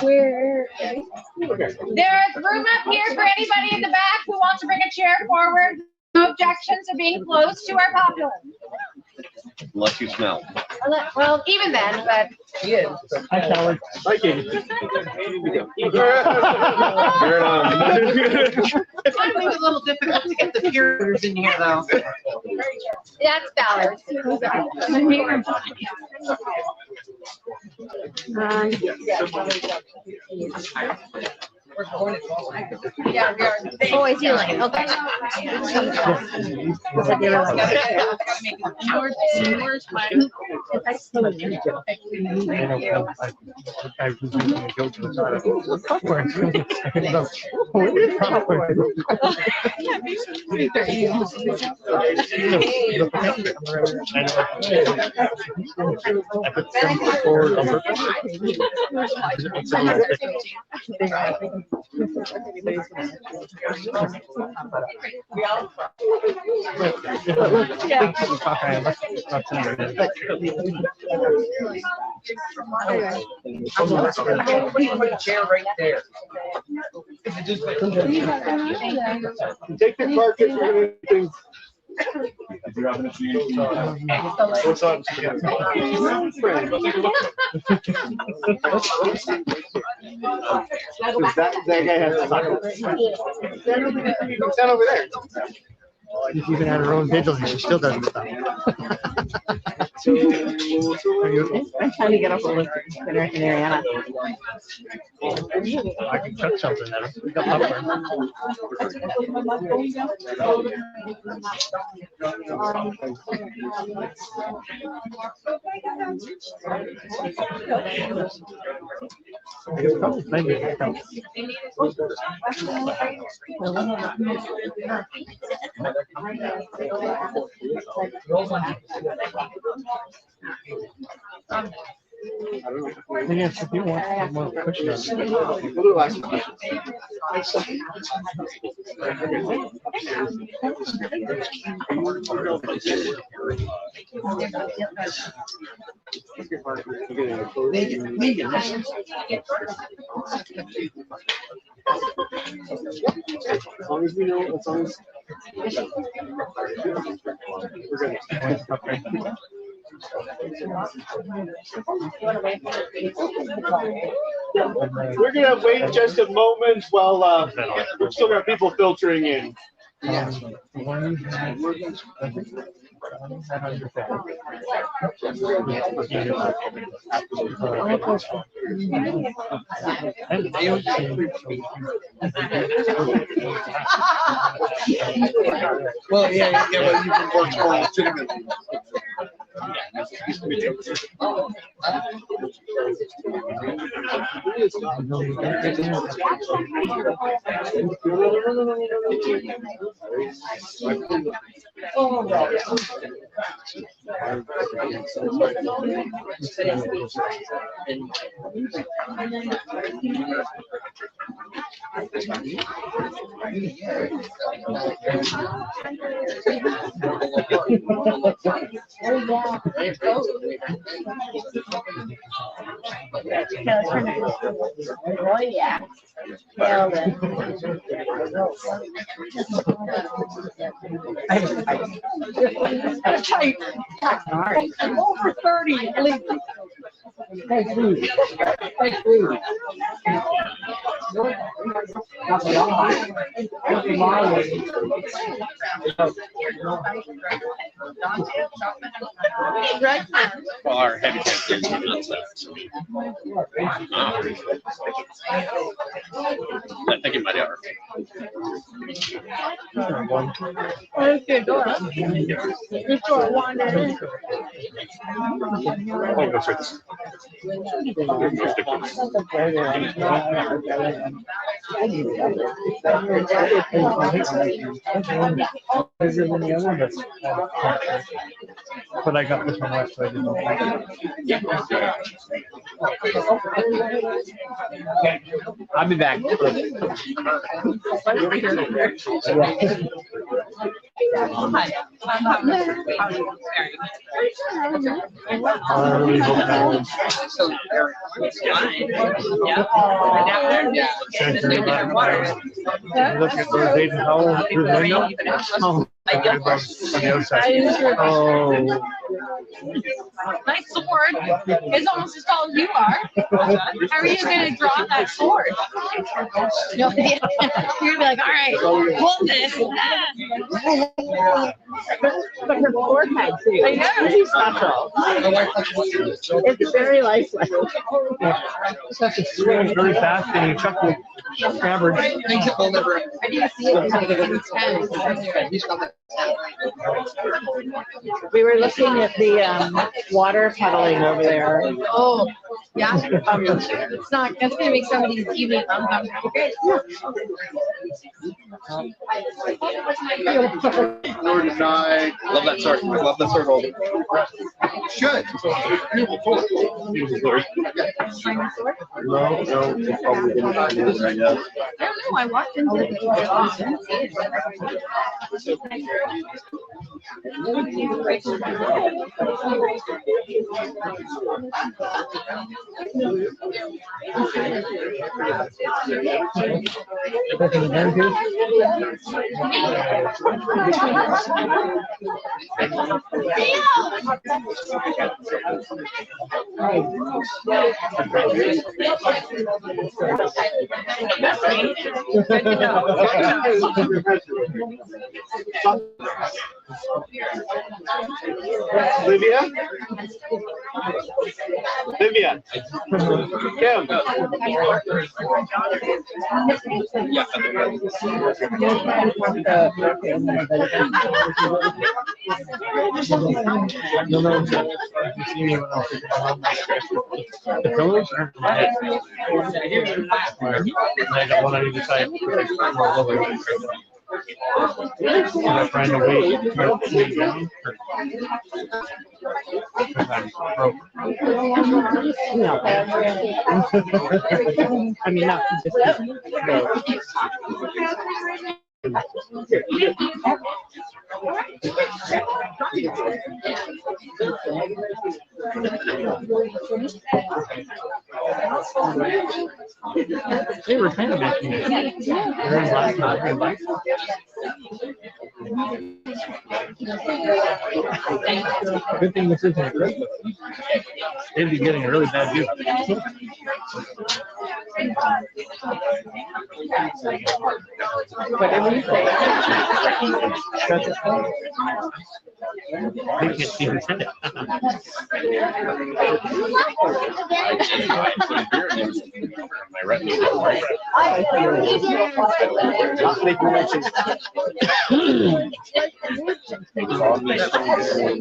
Where? There's room up here for anybody in the back who wants to bring a chair forward. No objections to being close to our populace. Unless you smell. Well, even then, but. Hi, Howard. Hi, Katie. It's a little difficult to get the peers in here, though. That's Ballard. Yeah, we are. Oh, I see. Like, okay. Chair right there. Take the carpet or anything. What's up? that guy has to talk. Stand over there. She's even had her own vigils and she still doesn't stop. Are you okay? I'm trying to get up a little bit in Ariana. I can chuck something at her. We got popcorn. Yes, if you want more cushion. As long as we know, as long as we're good. We're gonna wait just a moment while we've still got people filtering in. Well, yeah, but you can work for legitimately. Oh, yeah. Well, then. I'm over 30. Believe me. Thanks, Lee. Thanks, Lee. Well, our heavy tank didn't even upset. I think it might have. Okay, go on. Just go on. Oh, that's right. But I got this one last, so I didn't know. I'll be back. really hope that was look at those Dayton Powell through the window. Oh, on the other side. Oh. My sword is almost as tall as you are. How are you going to draw that sword? No idea. You're going to be like, all right, hold this. But her forehead too. I know. She's special. It's very lifeless. Just have to swim very fast and you chuck the scabbard. Things that will never. I didn't see it until it was intense. We were looking at the water puddling over there. Oh, yeah. It's not, that's going to make somebody's evening uncomfortable. Nor deny. Love that sword. Love that sword holder. Should. No, probably didn't. I don't know. I walked into it. Livia? Livia? Kim? No. The pillows are I got one on either side. I'm trying to wait down. No. I mean, not just They were kind of making it. They're in last night. Good thing this isn't Christmas. They'd be getting a really bad view. whatever you say. They can't see who's in it. Not making mentions.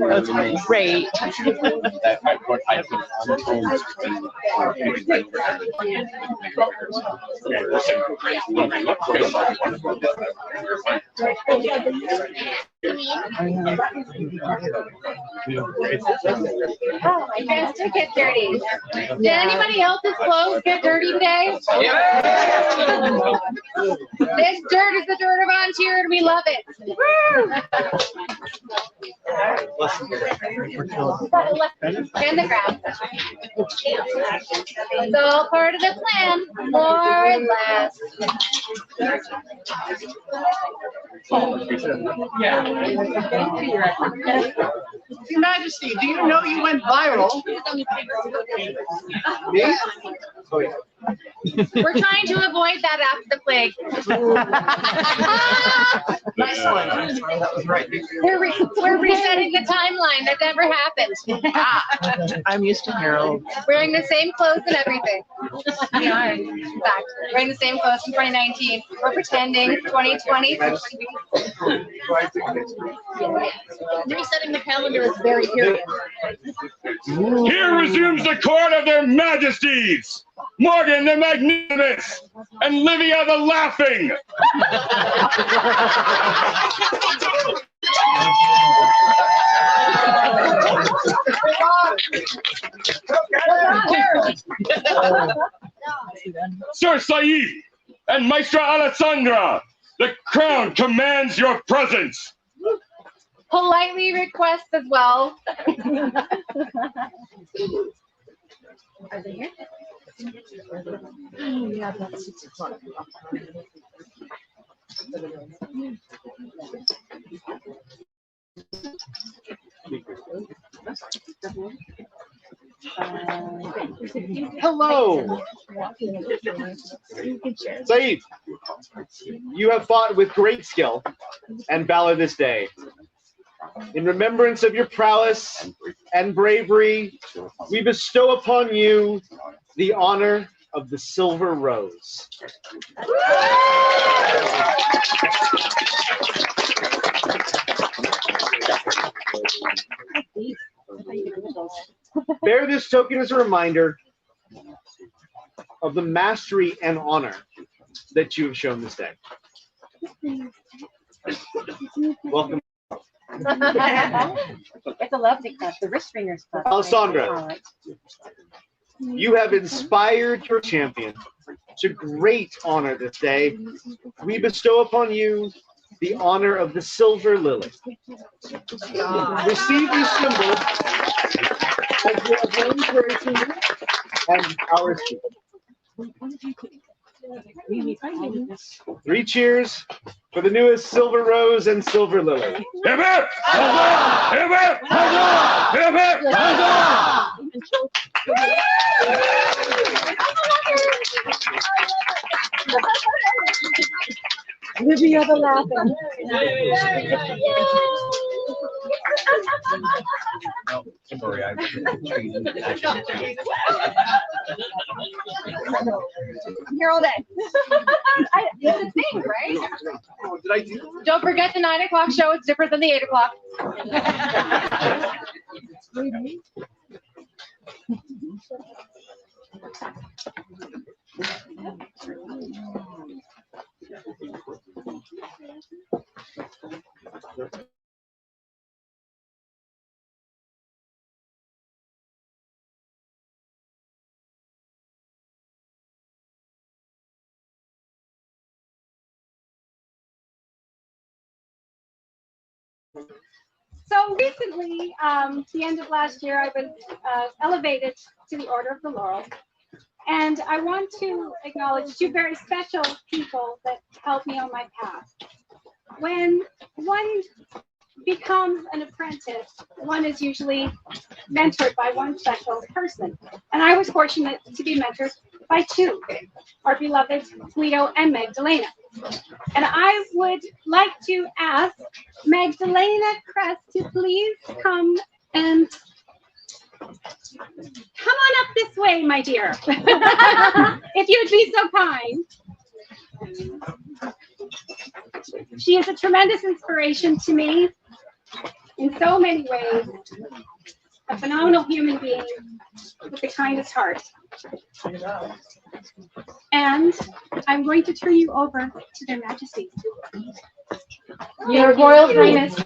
That's great. That I put Oh, my friends did get dirty. Did anybody else's clothes get dirty today? This dirt is the dirt of Ontario and we love it. And the grass. It's all part of the plan, more or less. Your Majesty, do you know you went viral? Me? We're trying to avoid that after the plague. Nice one. That was right. We're resetting the timeline. That never happened. I'm used to Harold. Wearing the same clothes and everything. We are, in fact, wearing the same clothes in 2019. We're pretending 2020. Resetting the calendar is very period. Here resumes the court of their majesties, Morgan the Magnanimous and Livia the Laughing. Sir Said and Maestra Alessandra, the crown commands your presence. politely request as well. Are they here? Yeah, that's 6 o'clock. Hello, Saeed. You have fought with great skill and valor this day. In remembrance of your prowess and bravery, we bestow upon you the honor of the Silver Rose. Bear this token as a reminder of the mastery and honor that you have shown this day. Welcome. It's a lovely club, the wrist ringers club. Alessandra, you have inspired your champion to great honor this day. We bestow upon you the honor of the Silver Lily. Receive these symbols as your inspiration and our speaker. 3 cheers for the newest Silver Rose and Silver Lily. Hip hip! Hip hip! Hip hip! Livia the laughing. I'm here all day. It's a thing, right? Don't forget the 9 o'clock show. It's different than the 8 o'clock. So recently, the end of last year, I was elevated to the Order of the Laurel. And I want to acknowledge 2 very special people that helped me on my path. When one becomes an apprentice, one is usually mentored by one special person. And I was fortunate to be mentored by 2, our beloved Guido and Magdalena. And I would like to ask Magdalena Crest to please come and come on up this way, my dear. If you would be so kind. She is a tremendous inspiration to me in so many ways. A phenomenal human being with the kindest heart. And I'm going to turn you over to their majesties. Your Royal Highness.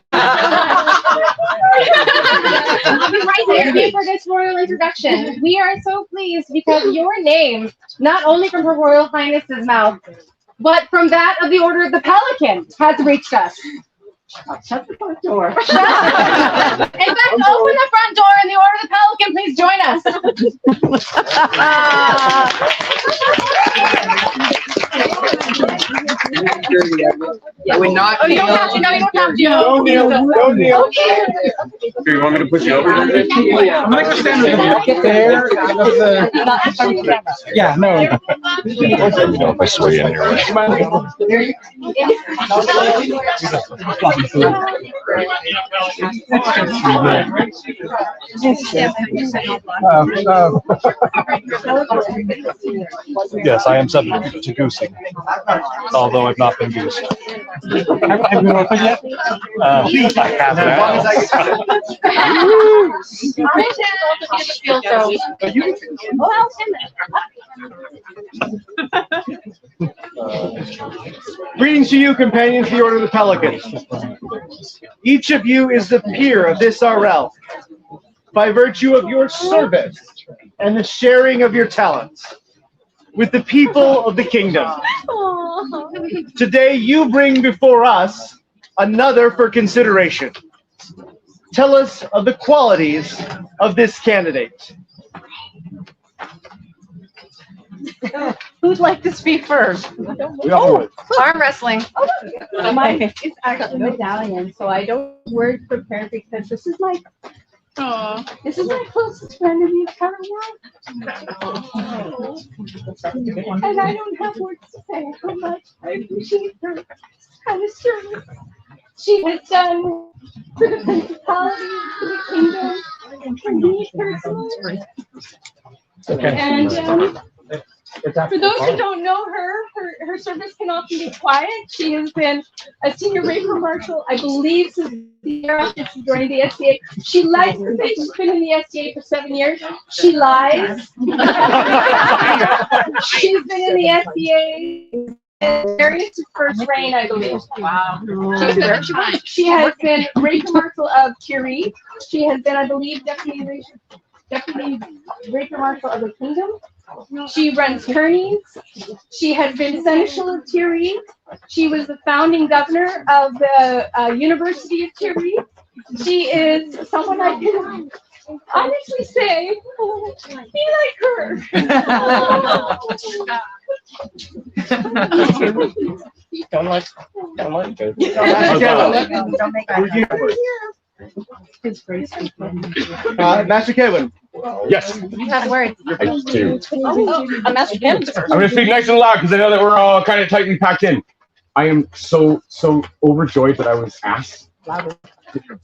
I'll be right there for this royal introduction. We are so pleased because your name, not only from Her Royal Highness's mouth, but from that of the Order of the Pelican, has reached us. Shut the front door. In fact, open the front door in the Order of the Pelican. Please join us. We're not. Oh, you don't have to. No, you don't have to. Don't kneel. Don't kneel. Do you want me to push you over? I'm gonna go stand with them. Get there. Out of the... Yeah, no. If I sway in your way. Yes, I am subject to goosing, although I've not been goosed. Have I been open yet? I have now. Greetings to you, companions of the Order of the Pelican. Each of you is the peer of this RL by virtue of your service and the sharing of your talents with the people of the kingdom. Today you bring before us another for consideration. tell us of the qualities of this candidate. Who'd like to speak first? Arm wrestling. Mine is actually medallion, so I don't word prepared because this is my closest friend in the entire world. And I don't have words to say how much I appreciate her kind of service she has done for the Principality, for the kingdom, for me personally. And for those who don't know her service can often be quiet. She has been a senior Ranger Marshal, I believe, since the year after she joined the SDA. She likes to say she's been in the SDA for 7 years. She lies. She's been in the SDA since first reign, I believe. Wow. She has been Ranger Marshal of Curie. She has been, I believe, Deputy Ranger Marshal of the Kingdom. She runs tourneys. She has been Seneschal of Curie. She was the founding governor of the University of Curie. She is someone I can honestly say, be like her. Don't Master Kevin. Yes. You have words. I do. A Master Kevin. I'm going to speak nice and loud because I know that we're all kind of tightly packed in. I am so overjoyed that I was asked.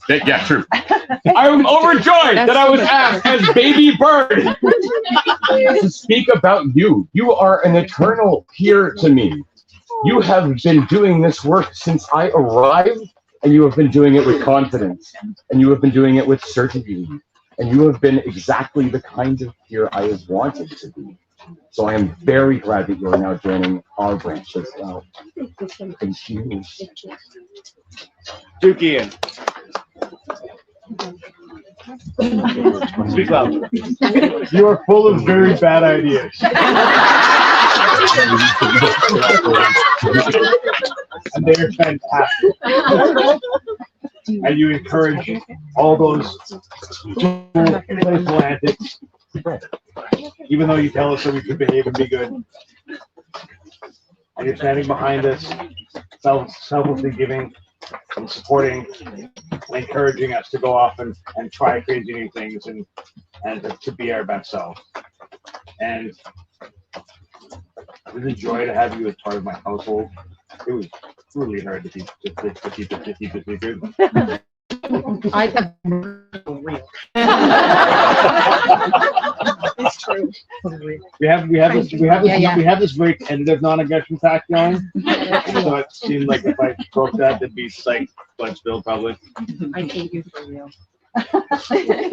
Yeah, true. I am overjoyed that I was asked as Baby Bird to speak about you. You are an eternal peer to me. You have been doing this work since I arrived, and you have been doing it with confidence, and you have been doing it with certainty, and you have been exactly the kind of peer I have wanted to be. So I am very glad that you are now joining our branch as well. Thank you. Duke-Ian. Speak loud. You are full of very bad ideas. And they are fantastic. And you encourage all those playful antics, even though you tell us that we should behave and be good. And you're standing behind us, selflessly giving and supporting and encouraging us to go off and try crazy new things and to be our best self. And it was a joy to have you as part of my household. It was really hard to keep it secret. I have it's true. We have this very tentative non-aggression pact going. So it seemed like if I broke that, it'd be like blood spill probably. I hate you for real.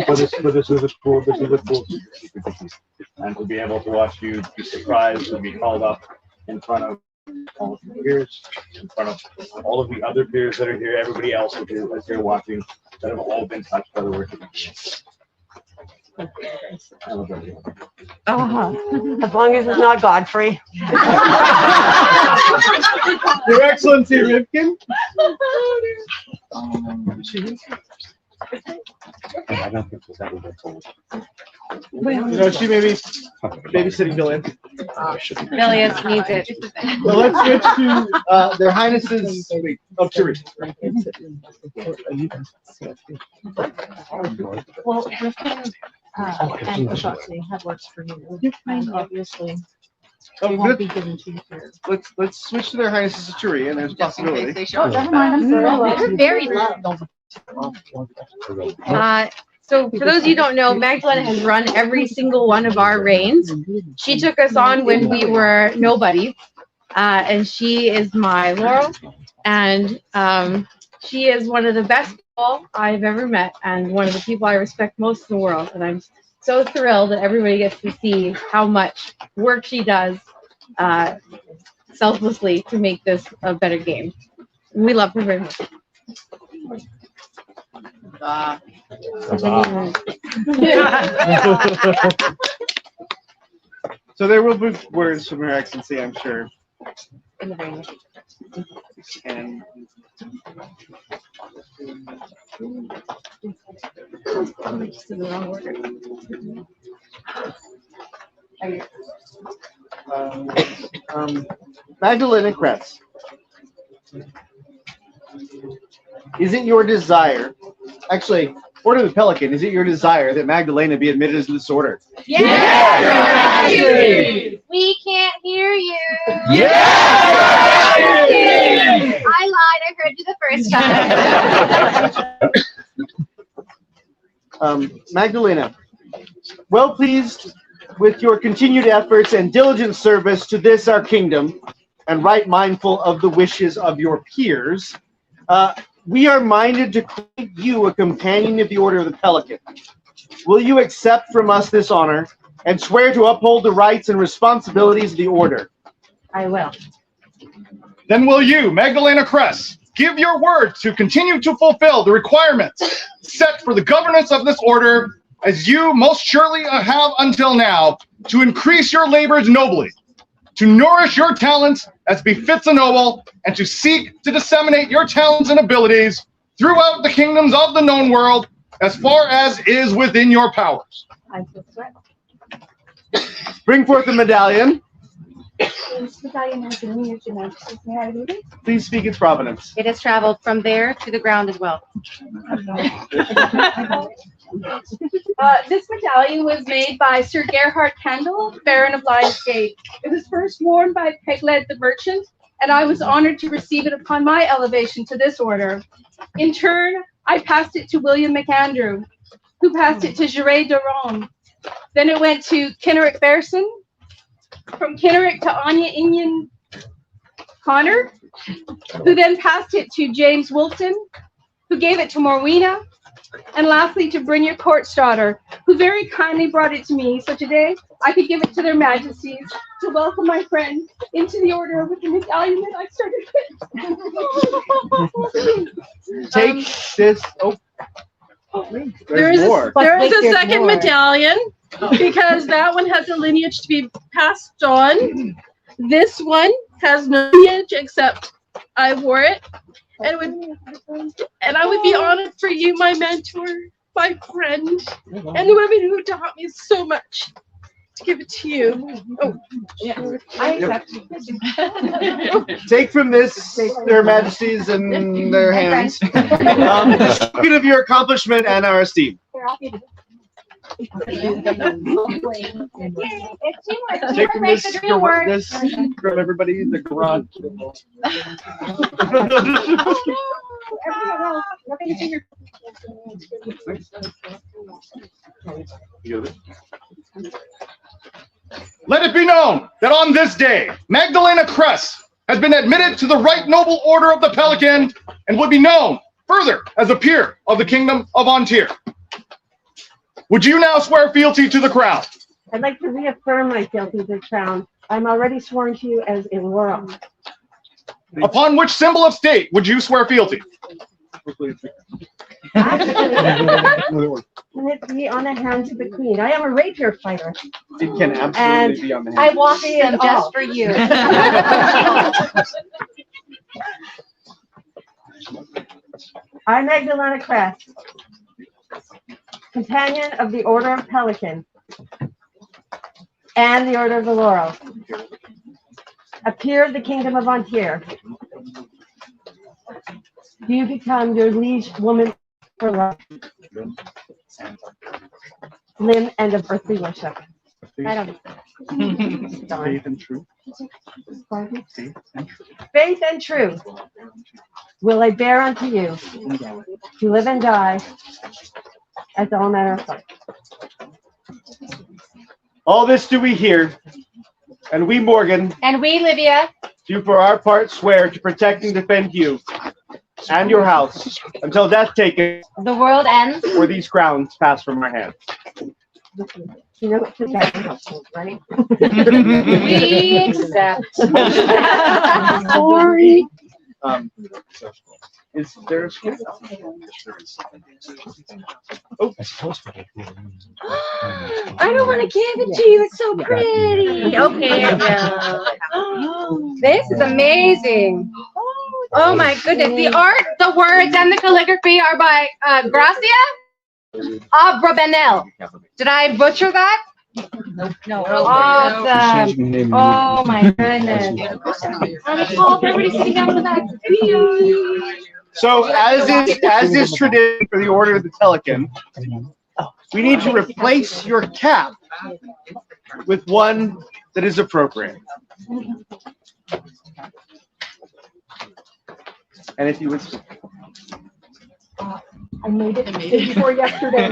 But this is a cool and to be able to watch you be surprised and be called up in front of all of the peers, in front of all of the other peers that are here, everybody else that's here watching, that have all been touched by the work of the I love that. As long as it's not Godfrey. Your Excellency Rivkin. I don't think that would be told. She may be babysitting Billion. Milius needs it. So let's switch to their Highnesses of Curie. Well, Rifkin and Kashotzi have works for you. And obviously, they won't be given to you here. Let's switch to their Highnesses of Curie, and there's possibility. Oh, never mind. I'm sorry. They're very loved. So for those of you who don't know, Magdalena has run every single one of our reigns. She took us on when we were nobody, and she is my Laurel, and she is one of the best people I've ever met, and one of the people I respect most in the world. And I'm so thrilled that everybody gets to see how much work she does selflessly to make this a better game. We love her very much. So there will be words from Her Excellency, I'm sure. And Magdalena Kress, is it your desire, actually, Order of the Pelican, is it your desire that Magdalena be admitted into this order? Yeah! We can't hear you. Yeah! I lied. I heard you the first time. Magdalena, well pleased with your continued efforts and diligent service to this our kingdom, and right mindful of the wishes of your peers, we are minded to create you a companion of the Order of the Pelican. Will you accept from us this honor and swear to uphold the rights and responsibilities of the Order? I will. Then will you, Magdalena Kress, give your word to continue to fulfill the requirements set for the governance of this order, as you most surely have until now, to increase your labors nobly, to nourish your talents as befits a noble, and to seek to disseminate your talents and abilities throughout the kingdoms of the known world as far as is within your powers. I will swear. Bring forth the medallion. This medallion has been used, Your Majesty. May I read it? Please speak its provenance. It has traveled from there to the ground as well. This medallion was made by Sir Gerhard Kendall, Baron of Lionsgate. It was first worn by Pegleg the Merchant, and I was honored to receive it upon my elevation to this order. In turn, I passed it to William McAndrew, who passed it to Gerard de Rome. Then it went to Kinnerick Bearson, from Kinnerick to Anya Inyan Connor, who then passed it to James Wolfton, who gave it to Morwena, and lastly to Brynja Court's daughter, who very kindly brought it to me, so today I could give it to their majesties to welcome my friend into the order with the medallion that I started with. Take this. Oh, There is more. there is a There's second more. medallion, because that one has a lineage to be passed on. This one has no lineage except I wore it, and I would be honored for you, my mentor, my friend, and the women who taught me so much, to give it to you. Oh, Yeah. I accept. Take from this their majesties and their hands. Token of your accomplishment and our esteem. Take from this, this from everybody in the garage. Let it be known that on this day, Magdalena Kress has been admitted to the Right Noble Order of the Pelican and would be known further as a peer of the Kingdom of Ontir. Would you now swear fealty to the crown? I'd like to reaffirm my fealty to the crown. I'm already sworn to you as a royal. Upon which symbol of state would you swear fealty? Can it be on the hands of the queen? I am a rapier fighter. It can absolutely And be on the I hand. walk them just for you. I'm Magdalena Kress, companion of the Order of Pelican and the Order of the Laurel, a peer of the Kingdom of Ontir. Do you become your liege woman for life, limb and of earthly worship? I don't know. Faith and truth. Pardon? Faith and truth. Faith and truth will I bear unto you to live and die as all manner of folk. All this do we hear, and we, Morgan, And we, Livia, do for our part swear to protect and defend you and your house until death taketh the world ends. or these crowns pass from our hands. You know what household, right? We accept. Sorry. Is there a script? I don't want to give it to you. It's so pretty. Okay, I will. This is amazing. Oh my goodness. The art, the words, and the calligraphy are by Gracia Abravanel. Did I butcher that? No. Awesome. Oh my goodness. Everybody sitting down with that. So as is tradition for the Order of the Pelican, we need to replace your cap with one that is appropriate. And if you would. I made it the day before yesterday.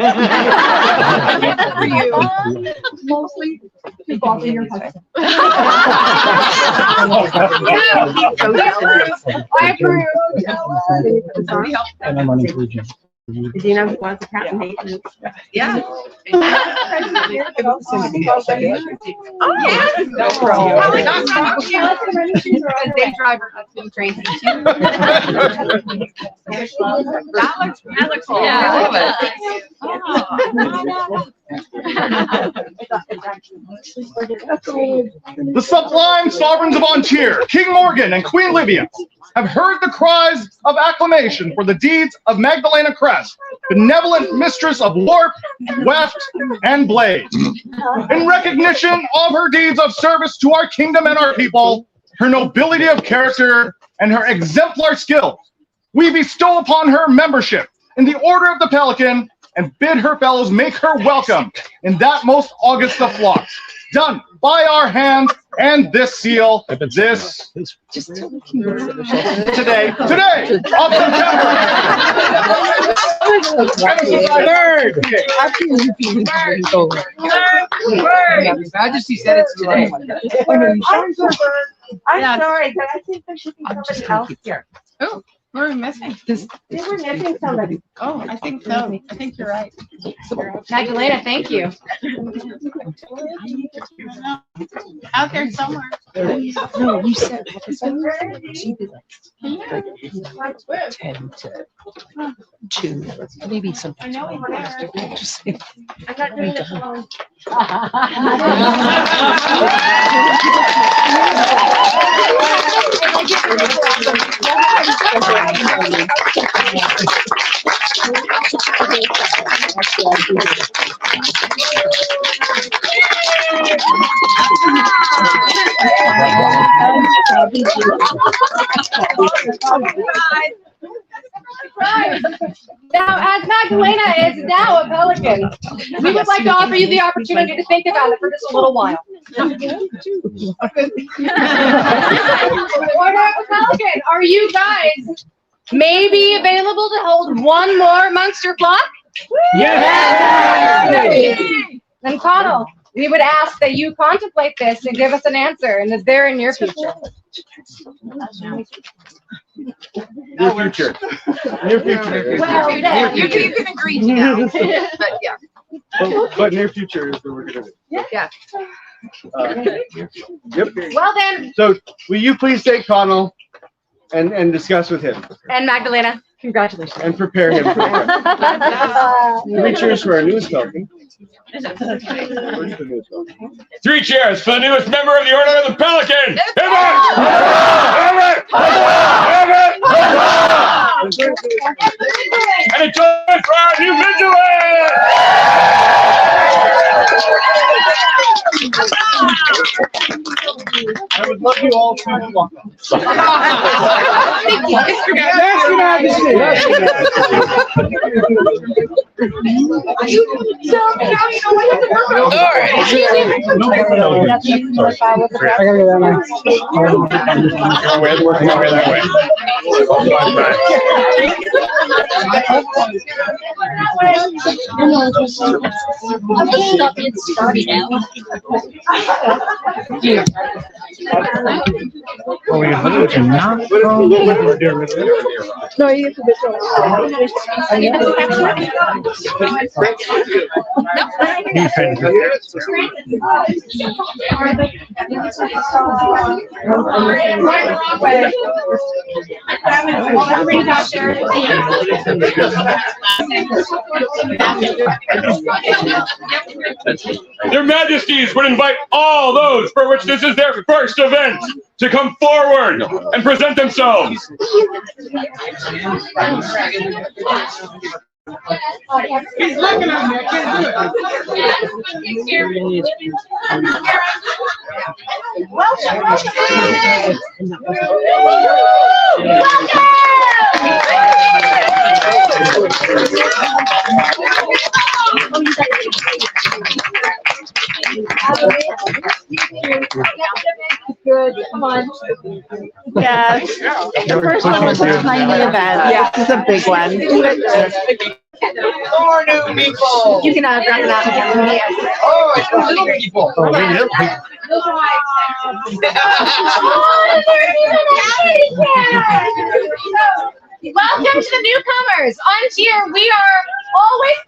For you. Mostly to bother your husband. I approve. And I'm running through Jim. Dina wants a cat and Yeah. Oh, yeah. Day driver has been crazy too. That looks cool. Yeah, I love it. The sublime sovereigns of Antir, King Morgan and Queen Livia, have heard the cries of acclamation for the deeds of Magdalena Crest, benevolent mistress of warp, weft, and blade. In recognition of her deeds of service to our kingdom and our people, her nobility of character, and her exemplar skill, we bestow upon her membership in the Order of the Pelican and bid her fellows make her welcome in that most august of flocks, done by our hand and this seal, this today of September. Your Majesty said it's today. I'm sorry, but I think there should be somebody else here. Oh, we're missing. They were missing somebody. Oh, I think so. I think you're right. Magdalena, thank you. Out there somewhere. No, you said 10 to 2, maybe something. I'm not doing this alone. Now, as Magdalena is now a pelican, we would like to offer you the opportunity to think about it for just a little while. Order of the Pelican, are you guys maybe available to hold one more amongst your flock? Yes! Then Connell, we would ask that you contemplate this and give us an answer in the very near future. Near future. Near future. Well, yeah. You can agree to now, but yeah. But near future is what we're gonna do. Yeah. Yep. Well then, So will you please take Connell and discuss with him and Magdalena, congratulations. and prepare him for the 3 cheers for our newest pelican. Where's the newest pelican? 3 cheers for the newest member of the Order of the Pelican! And a toast for our new vigilant! I would love you all to walk on. Yes, Your Majesty. Working our way that way. No, you get to this one. Their Majesties would invite all those for which this is their first event consent to come forward and present themselves. He's looking at me. I can't do it. Good, come on. Yes. The first one was a tiny event. Yeah. This is a big one. More new people. You can grab that again. Oh, it's the little people. Oh, they little people. Welcome to the newcomers. On tier, we are always.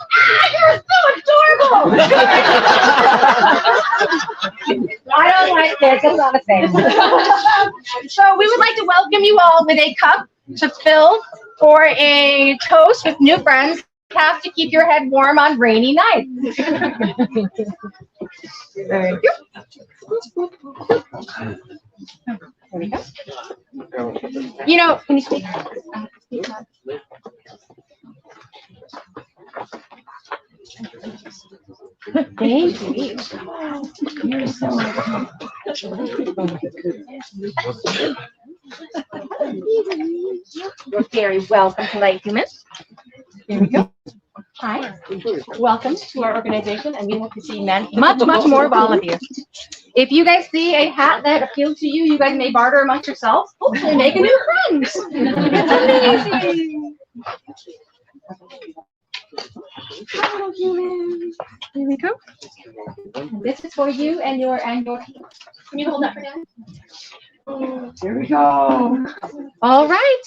You're so adorable. I don't like this. That's not a thing. So we would like to welcome you all with a cup to fill for a toast with new friends. Have to keep your head warm on rainy nights. Thank you. There we go. You know, can you speak? Thank you. You're so You're very welcome tonight, human. Here we go. Hi. Welcome to our organization, and we hope to see much more of all of you. If you guys see a hat that appeals to you, you guys may barter amongst yourselves. Hopefully make a new friend. It's amazing. Hello, human. Here we go. This is for you and your. Can you hold that for now? Here we go. All right.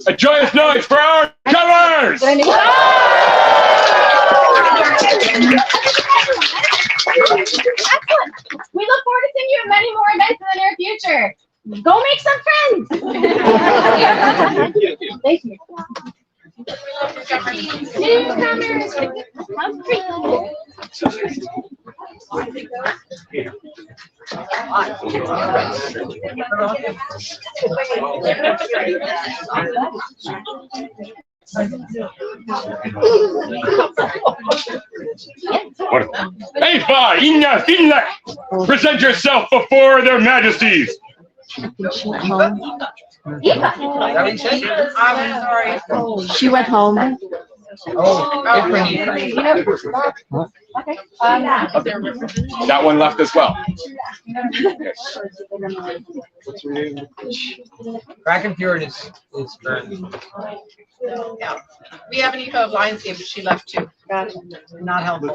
A joyous noise for our comers! Excellent. We look forward to seeing you at many more events in the near future. Go make some friends. Thank you. Newcomers. How pretty. Eifa, Inna, Finla, present yourself before their majesties. I'm sorry. She went home. Okay. That one left as well. What's your name? Crack and Pure is burned. Yeah. We have an eco of Lionsgate, but she left too. Gotcha. Not helpful.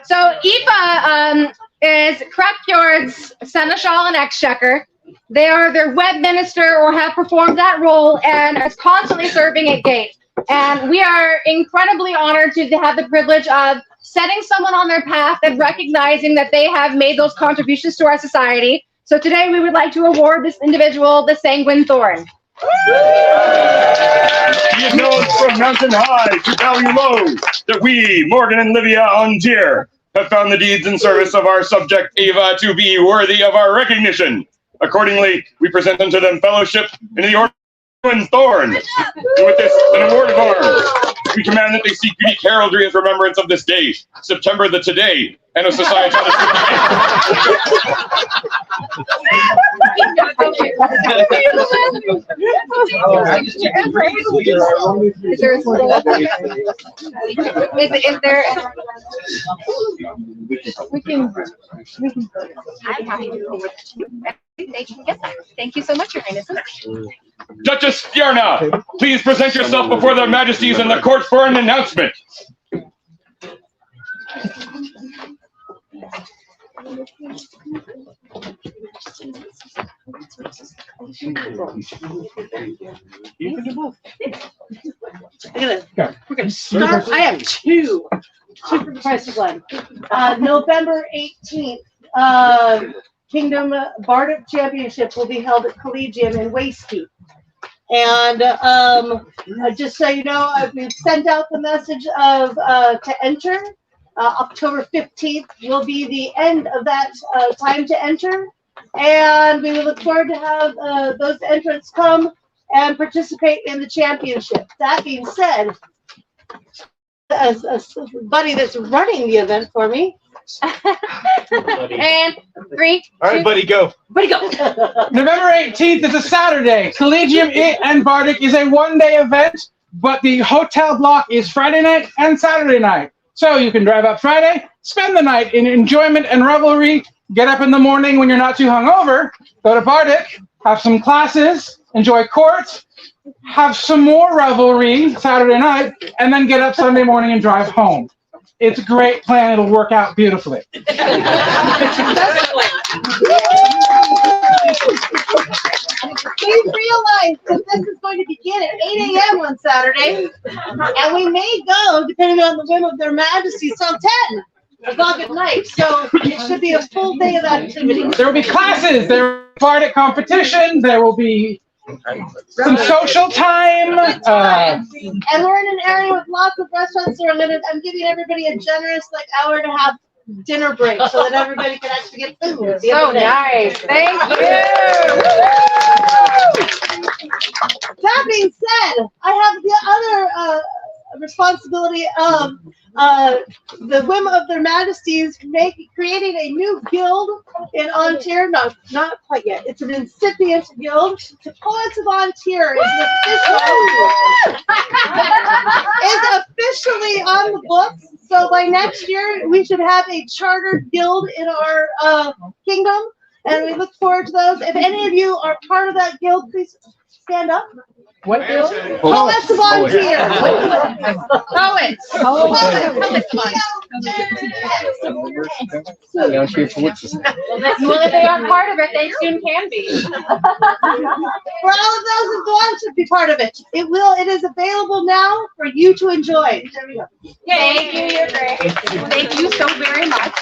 So Aoife is Crackfjord's seneschal and exchequer. They are their web minister or have performed that role and is constantly serving at gate. And we are incredibly honored to have the privilege of setting someone on their path and recognizing that they have made those contributions to our society. So today we would like to award this individual the Sanguine Thorn. He is known from mountain high to valley low that we, Morgan and Livia on tier, have found the deeds and service of our subject Ava to be worthy of our recognition. Accordingly, we present unto them fellowship in the order of Thorn. And with this, an award of honor. We command that they seek unique heraldry as remembrance of this day, September the today, and of society. Is there? We can. I'm happy to go with you. They can get that. Thank you so much, Your Highness. Duchess Fjarna, please present yourself before their majesties in the court for an announcement. We're gonna start. I have two for price of one. November 18th, Kingdom Bardic Championship will be held at Collegium in Waskeep. And just so you know, we've sent out the message of to enter. October 15th will be the end of that time to enter. And we will look forward to have those entrants come and participate in the championship. That being said, a buddy that's running the event for me. And 3, All right, 2, buddy, go. Buddy, go. November 18th is a Saturday. Collegium and Bardic is a one-day event, but the hotel block is Friday night and Saturday night. So you can drive up Friday, spend the night in enjoyment and revelry, get up in the morning when you're not too hungover, go to Bardic, have some classes, enjoy court, have some more revelry Saturday night, and then get up Sunday morning and drive home. It's a great plan. It'll work out beautifully. Please realize that this is going to begin at 8 a.m. on Saturday, and we may go, depending on the whim of their majesties, till 10 o'clock at night. So it should be a full day of activity. There will be classes. There will be Bardic competition. There will be some social time. And we're in an area with lots of restaurants, so I'm giving everybody a generous hour and a half dinner break so that everybody can actually get food. So nice. Thank you. That being said, I have the other responsibility of the whim of their majesties creating a new guild in Ontario. No, not quite yet. It's an incipient guild. The Poets of Ontario is officially on the books. So by next year, we should have a chartered guild in our kingdom, and we look forward to those. If any of you are part of that guild, please stand up. What guild? Poets of Ontario. Poets. Well, For if they aren't part of it, they soon can be. For all of those who want to be part of it, it is available now for you to enjoy. Thank you, you're great. Thank you so very much.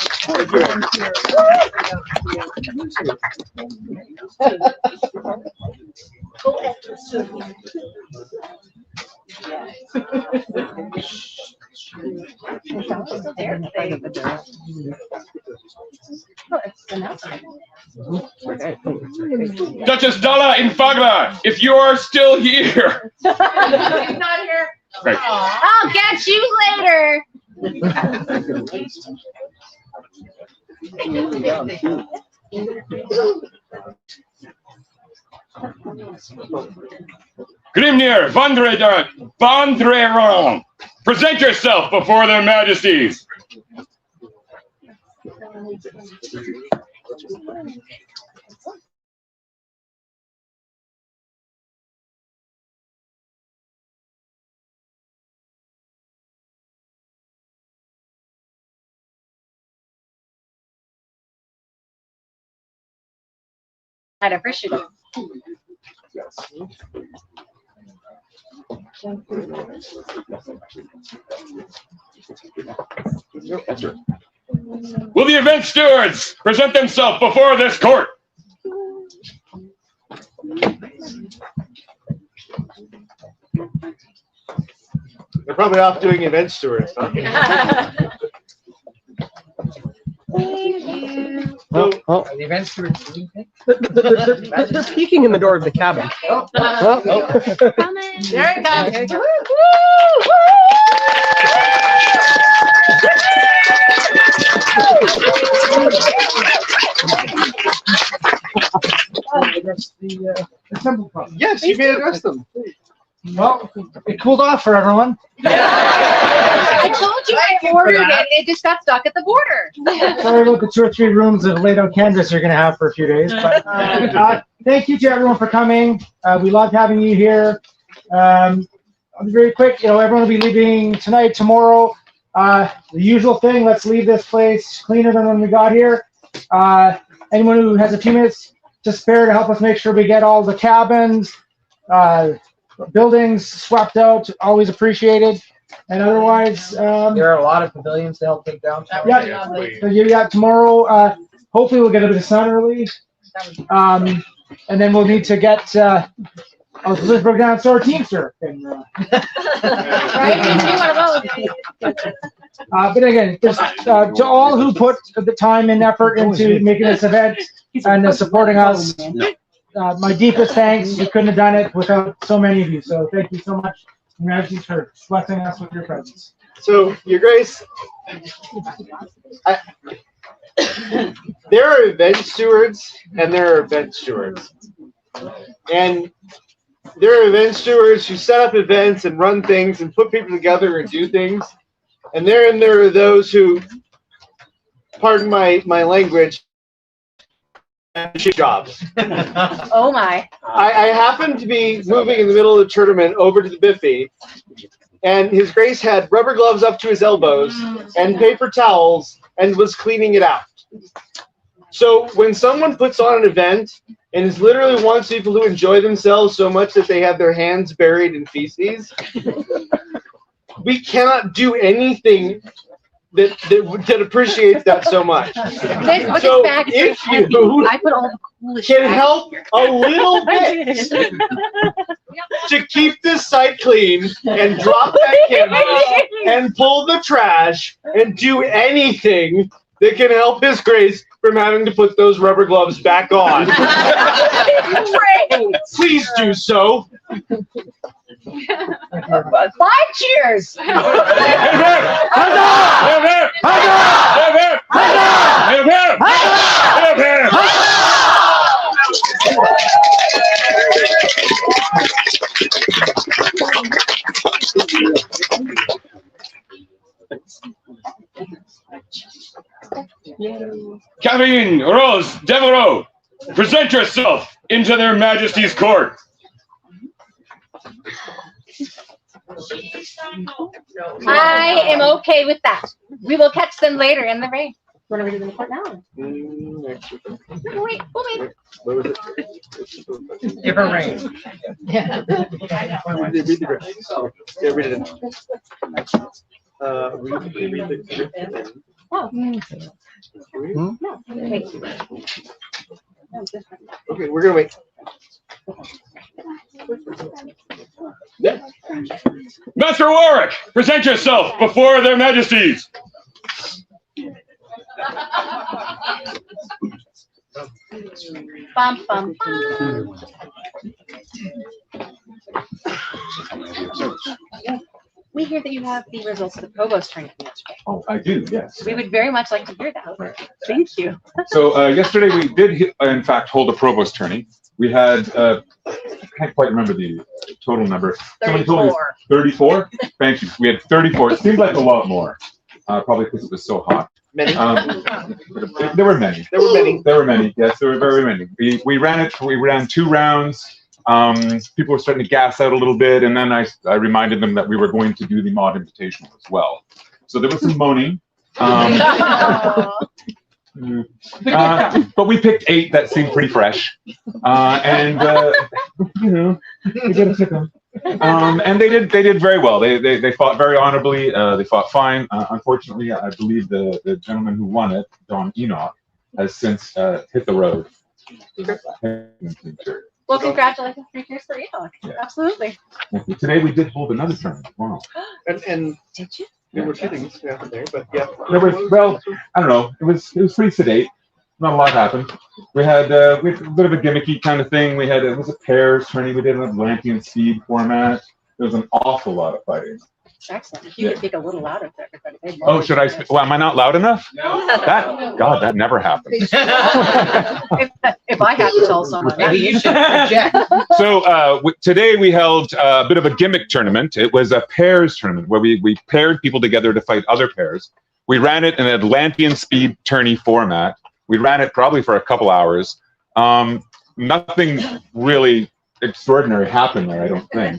Duchess Dalla Infagla, if you are still here. He's not here. Right. I'll catch you later. Grimnir Vandreron, present yourself before their majesties. I'd appreciate it. Will the event stewards present themselves before this court? They're probably off doing event stewards, huh? Thank you. Are the event stewards leaving? They're peeking in the door of the cabin. There it comes. Yes, you may address them. Well, it cooled off for everyone. I told you I ordered it. It just got stuck at the border. Sorry about the 2 or 3 rooms of laid out canvas you're going to have for a few days. But thank you to everyone for coming. We love having you here. I'll be very quick. Everyone will be leaving tonight, tomorrow. The usual thing, let's leave this place cleaner than when we got here. Anyone who has a few minutes to spare to help us make sure we get all the cabins, buildings swept out, always appreciated. And otherwise, There are a lot of pavilions to help take down. yeah, tomorrow, hopefully we'll get a bit of sun early. And then we'll need to get I was Elizabeth down at Sword Teamster. And, Right? You do one of those. but again, just to all who put the time and effort into making this event and supporting us, my deepest thanks. We couldn't have done it without so many of you. So thank you so much. Congratulations for blessing us with your presence. So, Your Grace, there are event stewards and there are event stewards. And there are event stewards who set up events and run things and put people together and do things. And there are those who, pardon my language, shit jobs. Oh my. I happened to be moving in the middle of the tournament over to the Biffy, and His Grace had rubber gloves up to his elbows and paper towels and was cleaning it out. So when someone puts on an event and is literally wants people to enjoy themselves so much that they have their hands buried in feces, we cannot do anything that appreciates that so much. So if you I put all the coolest can help a little bit to keep this site clean and drop that camera and pull the trash and do anything that can help His Grace from having to put those rubber gloves back on, please do so. 5 cheers. Catherine Rose Devereaux, present yourself into their Majesty's court. I am okay with that. We will catch them later in the rain. Want to read it in the court now? Wait, What was it? Different rain. Yeah. Read the graph. Yeah, read it in. Read the Oh. No. Wait. Okay, we're gonna wait. Master Warwick, present yourself before their Majesties. Bum, bum, bum. We hear that you have the results of the provost training yesterday. Oh, I do, yes. We would very much like to hear that. Thank you. So yesterday we did, in fact, hold a provost tourney. We had, I can't quite remember the total number. 34. 34? Thank you. We had 34. It seemed like a lot more, probably because it was so hot. Many. There were many. There were many. There were many. Yes, there were very many. We ran 2 rounds. People were starting to gas out a little bit, and then I reminded them that we were going to do the mod invitational as well. So there was some moaning. But we picked 8 that seemed pretty fresh, and you know, we got to pick them. And they did very well. They fought very honorably. They fought fine. Unfortunately, I believe the gentleman who won it, Don Enoch, has since hit the road. Well, congratulations, 3 cheers for Enoch. Yeah. Absolutely. Today we did hold another tournament. Wow. And did you? There were 2 things there, but yeah. There was, well, I don't know. It was pretty sedate. Not a lot happened. We had a bit of a gimmicky kind of thing. It was a pairs tourney. We did an Atlantean speed format. There was an awful lot of fighting. Excellent. If you could speak a little louder for everybody. Oh, should I? Well, am I not loud enough? No. That never happens. if I have to tell someone, maybe you should project. So today we held a bit of a gimmick tournament. It was a pairs tournament where we paired people together to fight other pairs. We ran it in an Atlantean speed tourney format. We ran it probably for a couple hours. Nothing really extraordinary happened there, I don't think.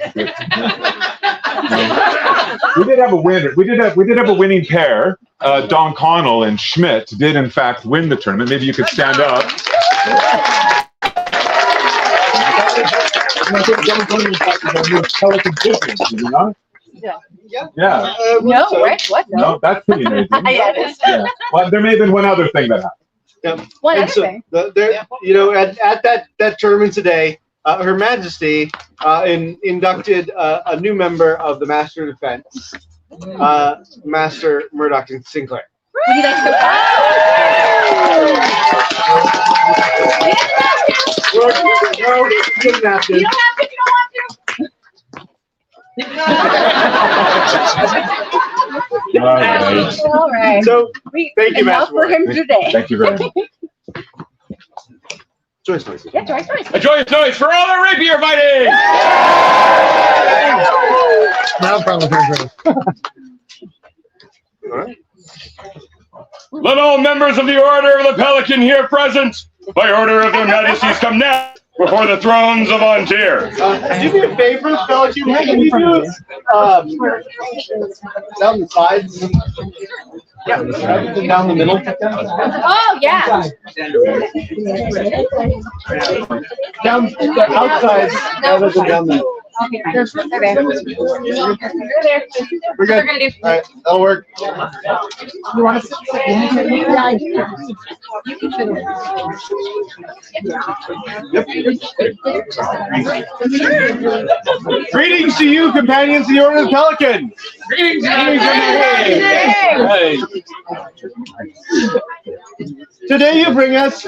We did have a winner. We did have a winning pair. Don Connell and Schmidt did in fact win the tournament. Maybe you could stand up. Yeah. No, right? What? No, that's pretty amazing. Yeah, it is. Yeah. Well, there may have been one other thing that happened. Yeah. What And other so thing? you know, at that tournament today, Her Majesty inducted a new member of the Master of Defense, Master Murdoch Sinclair. Would you like to go No, you didn't have to. You don't have to if you don't want to. All right. So, thank you, Enough Master. for him today. Thank you very much. Joyce noise. Yeah, Joyce. A joyous noise for all the rapier fighting! Now I'm probably going All right. Let all members of the Order of the Pelican here present, by order of their majesties, come now before the thrones of Ontir. Do me a favor, fellas. Can you do down the sides? Yeah, down the middle. Oh, yeah. Down the outside rather than down the middle. Okay. They're there. We're good. We're gonna do. All right, that'll work. You want to sit? Greetings to you, companions of the Order of the Pelican. Greetings, Today you bring us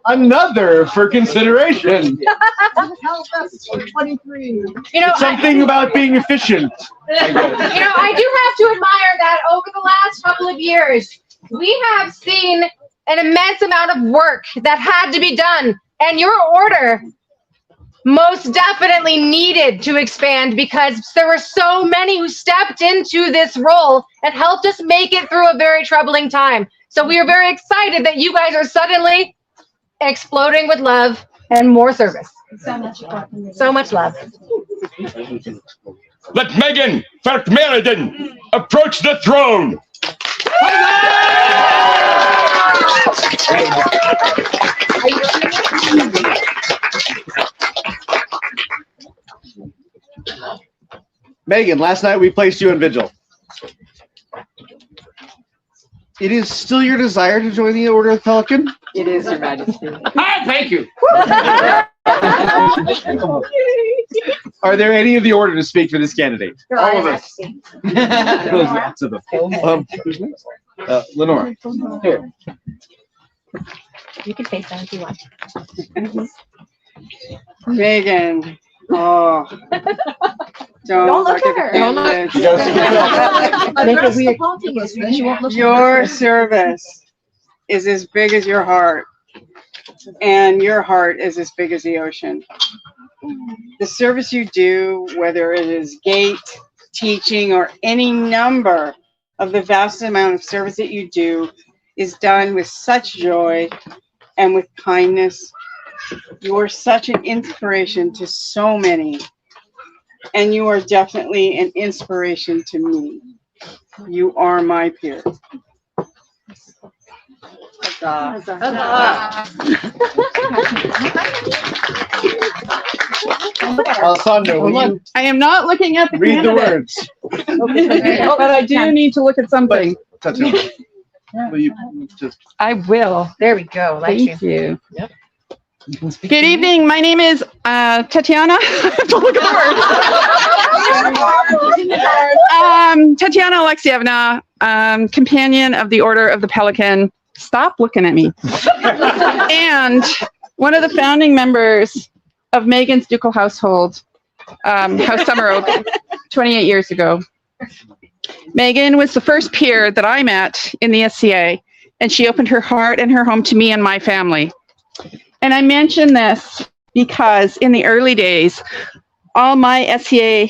another for consideration. You know, Something about being efficient. I do have to admire that over the last couple of years, we have seen an immense amount of work that had to be done, and your order most definitely needed to expand because there were so many who stepped into this role and helped us make it through a very troubling time. So we are very excited that you guys are suddenly exploding with love and more service. So much love. Let Megan Farkmeriden approach the throne. Megan, last night we placed you in vigil. It is still your desire to join the Order of the Pelican? It is, Your Majesty. Ah, thank you. Are there any of the Order to speak for this candidate? All of us. There's lots of them. Lenore. Here. You can face that if you want. Megan. Oh. Don't look at her. Don't look. Your service is as big as your heart, and your heart is as big as the ocean. The service you do, whether it is gate, teaching, or any number of the vast amount of service that you do, is done with such joy and with kindness. You are such an inspiration to so many, and you are definitely an inspiration to me. You are my peer. Alessandro, will you I am not looking at the read the candidates, words? but I do need to look at something. Tatiana, will you just I will. There we go. Live Thank stream. you. Good evening. My name is Tatiana. Look at her. Tatiana Alexievna, companion of the Order of the Pelican. Stop looking at me. And one of the founding members of Megan's ducal household, House Summer Oak, 28 years ago. Megan was the first peer that I met in the SCA, and she opened her heart and her home to me and my family. And I mention this because in the early days, all my SCA,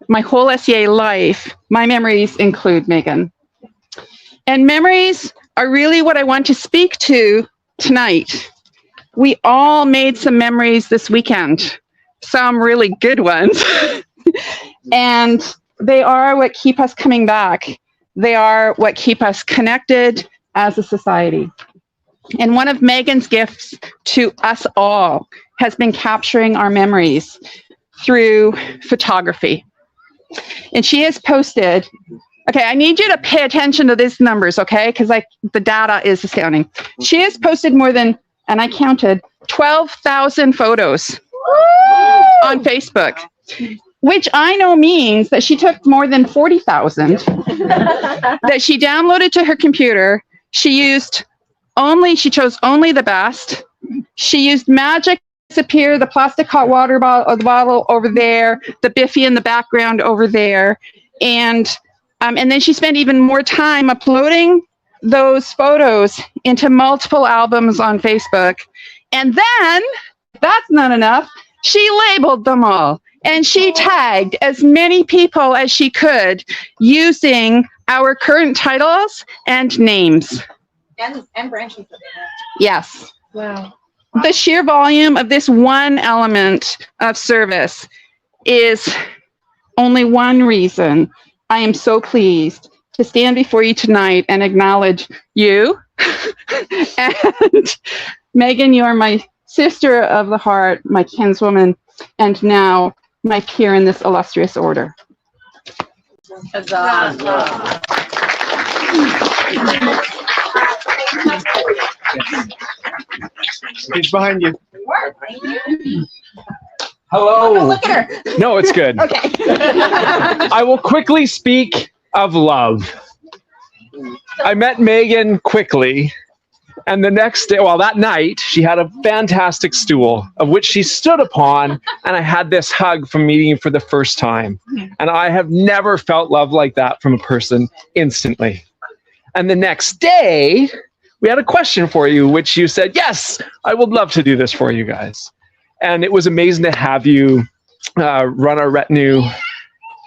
my whole SCA life, my memories include Megan. And memories are really what I want to speak to tonight. We all made some memories this weekend, some really good ones. And they are what keep us coming back. They are what keep us connected as a society. And one of Megan's gifts to us all has been capturing our memories through photography. And she has posted, okay, I need you to pay attention to these numbers, okay? Because the data is astounding. She has posted more than, and I counted, 12,000 photos on Facebook, which I know means that she took more than 40,000 that she downloaded to her computer. She chose only the best. She used magic to disappear the plastic hot water bottle over there, the Biffy in the background over there, and then she spent even more time uploading those photos into multiple albums on Facebook. And then, if that's not enough, she labeled them all. And she tagged as many people as she could using our current titles and names. And branches. Yes. Wow. The sheer volume of this one element of service is only one reason I am so pleased to stand before you tonight and acknowledge you. And Megan, you are my sister of the heart, my kinswoman, and now my peer in this illustrious order. He's behind you. Hello. Look at her. No, it's good. Okay. I will quickly speak of love. I met Megan quickly, and the next day, well, that night, she had a fantastic stool of which she stood upon, and I had this hug from meeting you for the first time. And I have never felt love like that from a person instantly. And the next day, we had a question for you, which you said, yes, I would love to do this for you guys. And it was amazing to have you run our retinue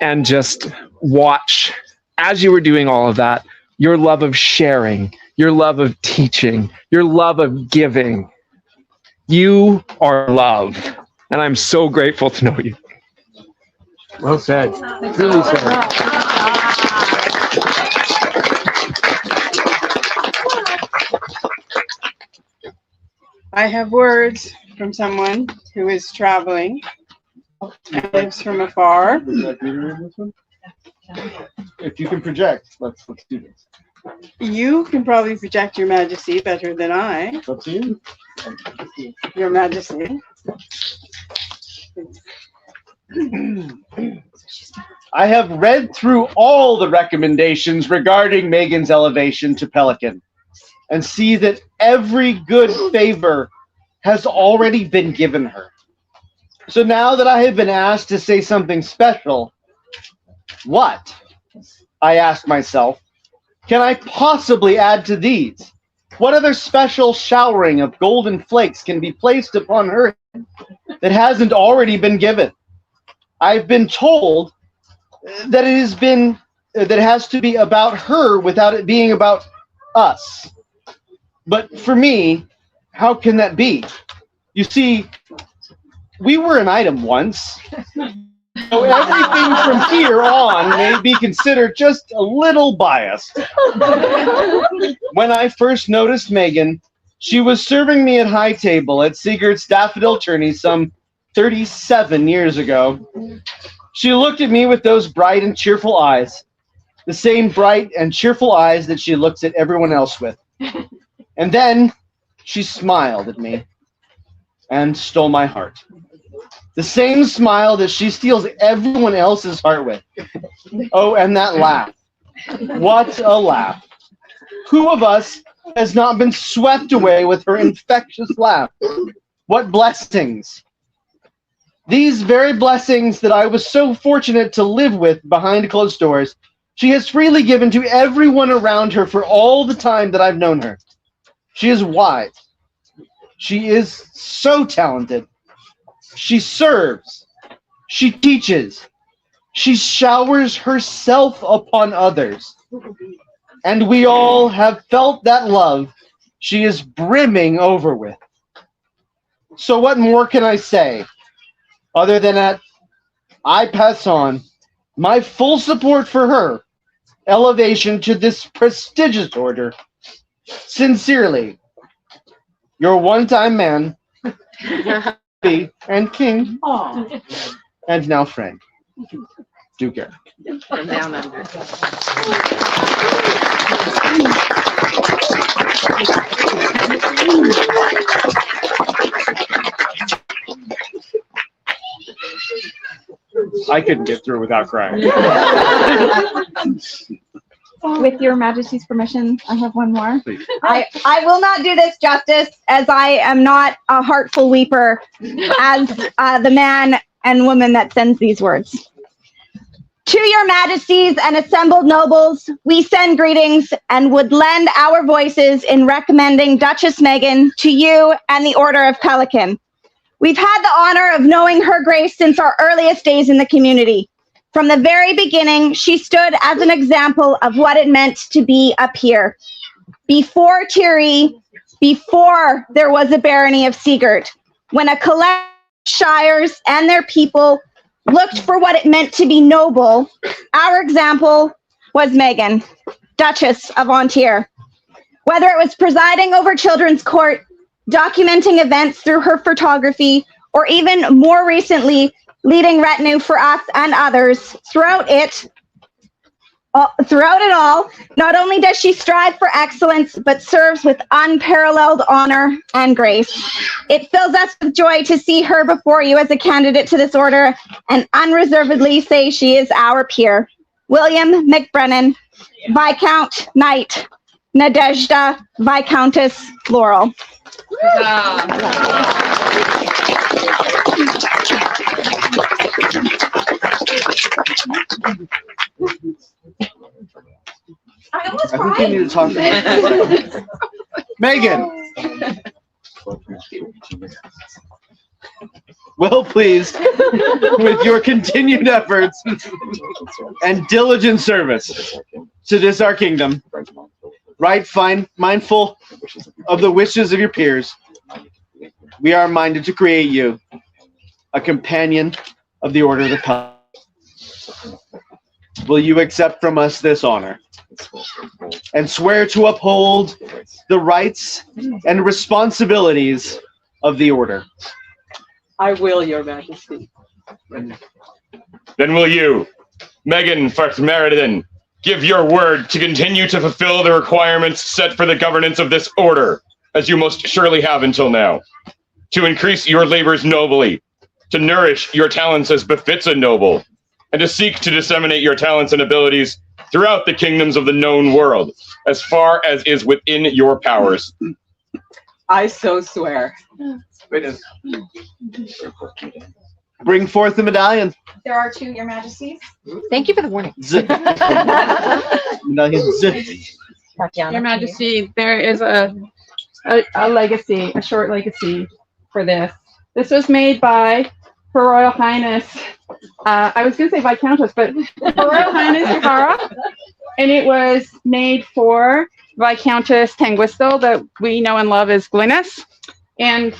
and just watch, as you were doing all of that, your love of sharing, your love of teaching, your love of giving. You are love. And I'm so grateful to know you. Well said. Really said. I have words from someone who is traveling and lives from afar. If you can project, let's do this. You can probably project Your Majesty better than I. Up to you. Your Majesty. I have read through all the recommendations regarding Megan's elevation to Pelican and see that every good favor has already been given her. So now that I have been asked to say something special, what, I ask myself, can I possibly add to these? What other special showering of golden flakes can be placed upon her head that hasn't already been given? I've been told that it has to be about her without it being about us. But for me, how can that be? You see, we were an item once. So everything from here on may be considered just a little biased. When I first noticed Megan, she was serving me at high table at Sigurd's Daffodil Tourney some 37 years ago. She looked at me with those bright and cheerful eyes, the same bright and cheerful eyes that she looks at everyone else with. And then she smiled at me and stole my heart. The same smile that she steals everyone else's heart with. Oh, and that laugh. What a laugh. Who of us has not been swept away with her infectious laugh? What blessings. These very blessings that I was so fortunate to live with behind closed doors, she has freely given to everyone around her for all the time that I've known her. She is wise. She is so talented. She serves. She teaches. She showers herself upon others. And we all have felt that love she is brimming over with. So what more can I say? Other than that, I pass on my full support for her elevation to this prestigious order. Sincerely, your one-time man, and king, and now friend, Duke Eric. From down under. I couldn't get through without crying. With your Majesty's permission, I have one more. I will not do this justice, as I am not a heartful weeper as the man and woman that sends these words. To your majesties and assembled nobles, we send greetings and would lend our voices in recommending Duchess Meghan to you and the Order of Pelican. We've had the honor of knowing Her Grace since our earliest days in the community. From the very beginning, she stood as an example of what it meant to be a peer. Before Thierry, before there was a Barony of Sigurd, when a collective shires and their people looked for what it meant to be noble, our example was Meghan, Duchess of Antier. Whether it was presiding over children's court, documenting events through her photography, or even more recently, leading retinue for us and others, throughout it all, not only does she strive for excellence, but serves with unparalleled honor and grace. It fills us with joy to see her before you as a candidate to this order and unreservedly say she is our peer. William McBrennan, Viscount Knight, Nadezhda, Viscountess Laurel. I almost I think you need to talk to her. Meghan. Well pleased with your continued efforts and diligent service to this our kingdom, right fine, mindful of the wishes of your peers, we are minded to create you a companion of the Order of the Pelican. Will you accept from us this honor and swear to uphold the rights and responsibilities of the Order? I will, Your Majesty. Then will you, Meghan Farth-Meriden, give your word to continue to fulfill the requirements set for the governance of this order, as you most surely have until now, to increase your labors nobly, to nourish your talents as befits a noble, and to seek to disseminate your talents and abilities throughout the kingdoms of the known world, as far as is within your powers. I so swear. Witness. Bring forth the medallion. There are two, Your Majesties. Thank you for the warning. Medallion. Your Majesty, there is a legacy, a short legacy for this. This was made by Her Royal Highness, I was going to say Viscountess, but Her Royal Highness Yahara, and it was made for Viscountess Tanguistel, that we know and love as Glynis. And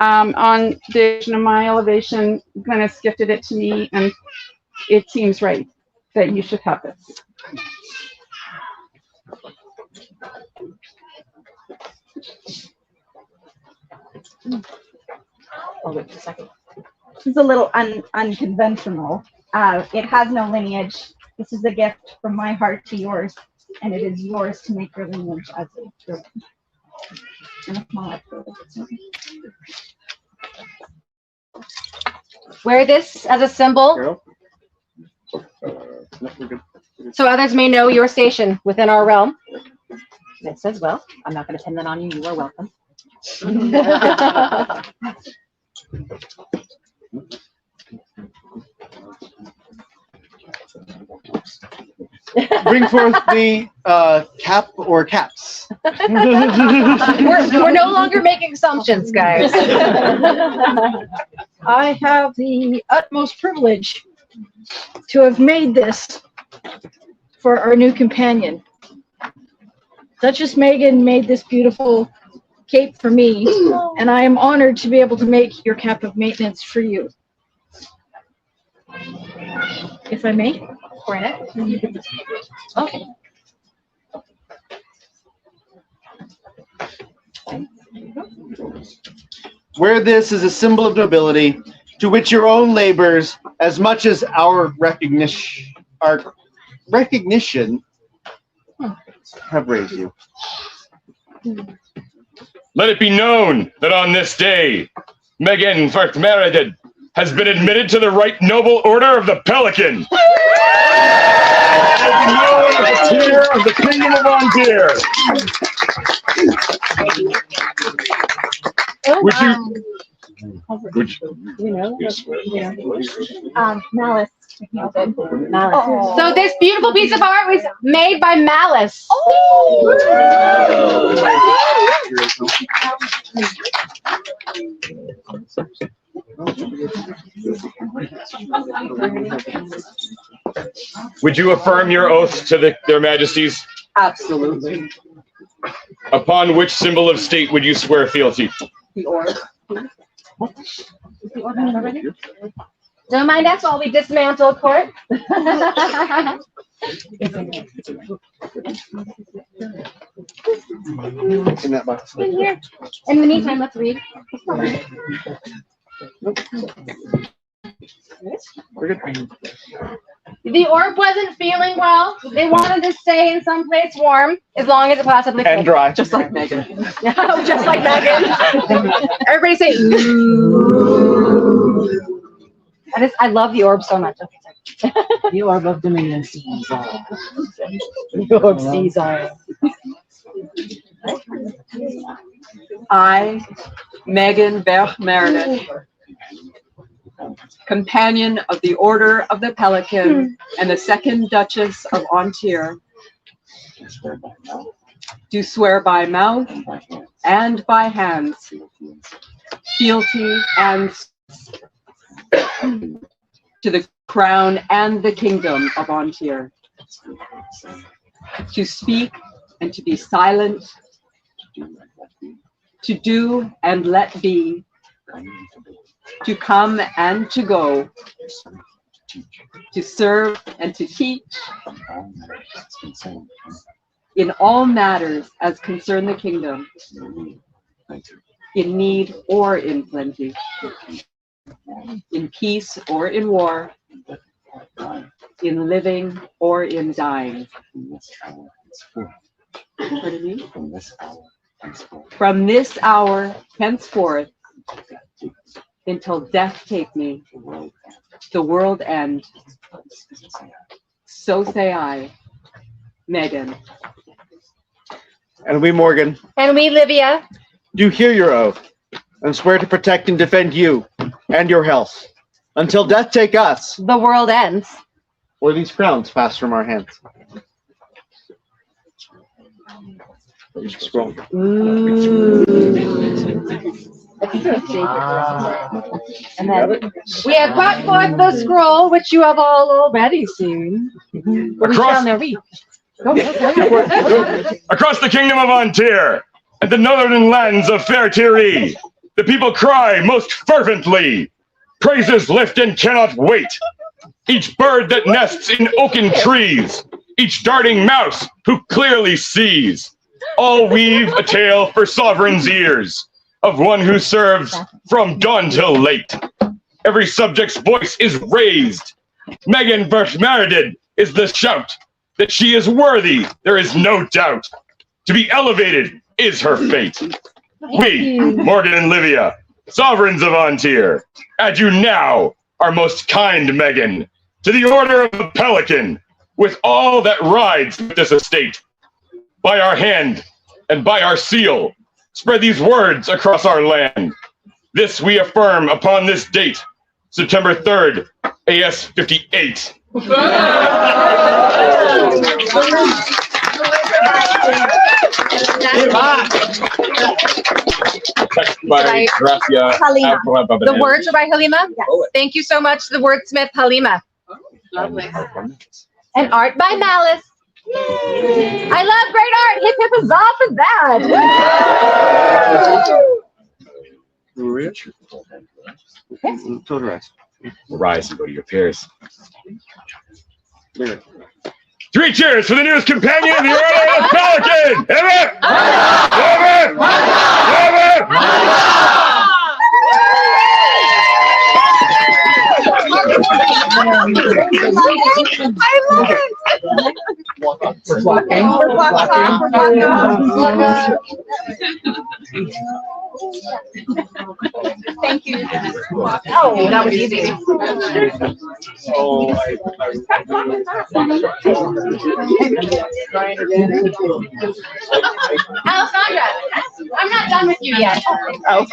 on the occasion of my elevation, Glynis gifted it to me, and it seems right that you should have this. Oh, wait a second. This is a little unconventional. It has no lineage. This is a gift from my heart to yours, and it is yours to make your lineage as a and a small Wear this as a symbol so others may know your station within our realm. It says, well, I'm not going to pin that on you. You are welcome. Bring forth the cap or caps. We're no longer making assumptions, guys. I have the utmost privilege to have made this for our new companion. Duchess Meghan made this beautiful cape for me, and I am honored to be able to make your cap of maintenance for you. If I may. Granted. Okay. Wear this as a symbol of nobility, to which your own labors, as much as our recognition, have raised you. Let it be known that on this day, Meghan Farth-Meriden, has been admitted to the Right Noble Order of the Pelican. Tier of the Kingdom of Ontir. Would you? Malice. So this beautiful piece of art was made by Malice. Would you affirm your oath to their majesties? Absolutely. Upon which symbol of state would you swear fealty? The orb. Don't mind us while we dismantle court. In that box. In here. In the meantime, let's read. We're good. The orb wasn't feeling well. They wanted to stay in some place warm as long as it possibly could. And dry. Just like Megan. Just like Megan. Everybody say, ooh. I love the orb so much. The orb of dominion sees all. The orb sees all. I, Megan Berg Meredith, companion of the Order of the Pelican and the Second Duchess of Ontir, do swear by mouth and by hands, fealty and to the crown and the kingdom of Ontir, to speak and to be silent, to do and let be, to come and to go, to serve and to teach, in all matters as concern the kingdom, in need or in plenty, in peace or in war, in living or in dying. Pardon me? From this hour henceforth until death take me, the world end. So say I, Megan. And we, Morgan, And we, Livia, do hear your oath and swear to protect and defend you and your health until death take us, the world ends. or these crowns pass from our hands. Scroll. And then we have brought forth the scroll, which you have all already seen. Across the kingdom of Ontir and the northern lands of fair Righ, the people cry most fervently. Praises lift and cannot wait. Each bird that nests in oaken trees, each darting mouse who clearly sees, all weave a tale for sovereign's ears of one who serves from dawn till late. Every subject's voice is raised. Megan Berg Meredith is the shout that she is worthy, there is no doubt. To be elevated is her fate. We, Morgan and Livia, sovereigns of Ontir, add you now, our most kind Megan, to the Order of the Pelican, with all that rides with this estate. By our hand and by our seal, spread these words across our land. This we affirm upon this date, September 3rd, AS 58. By Halima. The words are by Halima? Yes. Thank you so much, the wordsmith Halima. Lovely. And art by Malice. Yay. I love great art. Hip hip huzzah for that. Rise and go to your peers. 3 cheers for the newest companion of the Order of the Pelican! Hip hip! Hip hip! Hip hip! I love it. Thank you. Oh, that was easy. Alessandra, I'm not done with you yet. Oh.